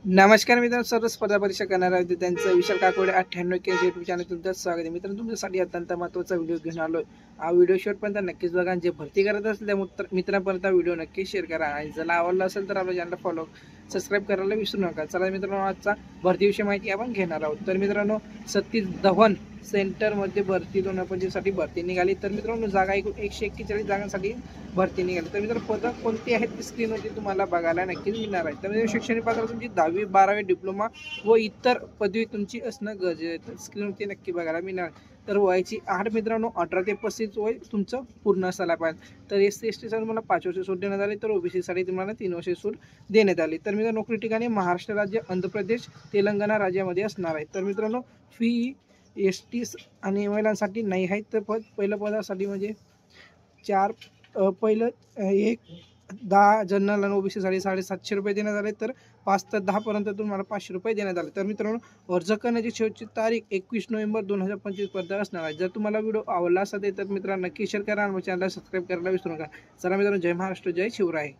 नमस्कार मित्रांनो, सर्व स्पर्धा परीक्षा करणाऱ्या विद्यार्थ्यांचं विशाल काकोडे 98 यूट्यूब चॅनल तुमचं स्वागत आहे. मित्रांनो, तुमच्यासाठी अत्यंत महत्त्वाचा व्हिडिओ घेऊन आलोय. हा व्हिडिओ शेवटपर्यंत नक्कीच बघा. जे भरती करत असेल त्या मित्रांपर्यंत व्हिडिओ नक्की शेअर करा आणि जर आवडला असेल तर आपल्या चॅनलला फॉलो सबस्क्राईब करायला विसरू नका. चला मित्रांनो, आजचा भरतीविषयी माहिती आपण घेणार आहोत. तर मित्रांनो, सतीश धवन सेंटरमध्ये भरती 2025साठी भरती निघाली. तर मित्रांनो, जागा 141 जागांसाठी भरती निघाली. तर मित्रांनो, पदं कोणती आहेत स्क्रीनवरती तुम्हाला बघायला नक्कीच मिळणार आहे. तर म्हणजे शैक्षणिक पात्रता तुमची 10वी 12वी डिप्लोमा व इतर पदवी तुमची असणं गरजेचं आहे. स्क्रीनवरती नक्की बघायला मिळणार. तर वयाची आठ मित्रांनो 18 ते 35 वय तुमचं पूर्ण असायला पाहिजे. तर SC ST साठी तुम्हाला 5 वर्ष सूट देण्यात आली. तर OBC साठी तुम्हाला 3 वर्ष सूट देण्यात आली. तर मित्रांनो, नोकरी ठिकाणी महाराष्ट्र राज्य, आंध्र प्रदेश, तेलंगणा राज्यामध्ये असणार आहे. तर मित्रांनो, फी ST आणि महिलांसाठी नाही आहे. तर पहिल्या पदासाठी म्हणजे पहिलं 10 जनरल आणि OBC साठी 750 रुपये देण्यात आले. तर 5 ते 10 पर्यंत तुम्हाला 500 रुपये देण्यात आले. तर मित्रांनो, अर्ज करण्याची शेवटची तारीख 21 नोव्हेंबर 2025 पर्यंत असणार आहे. जर तुम्हाला व्हिडिओ आवडला असेल तर मित्रांनो नक्की शेअर करा आणि चॅनलला सबस्क्राईब करायला विसरू नका. चला मित्रांनो, जय महाराष्ट्र, जय शिवराय.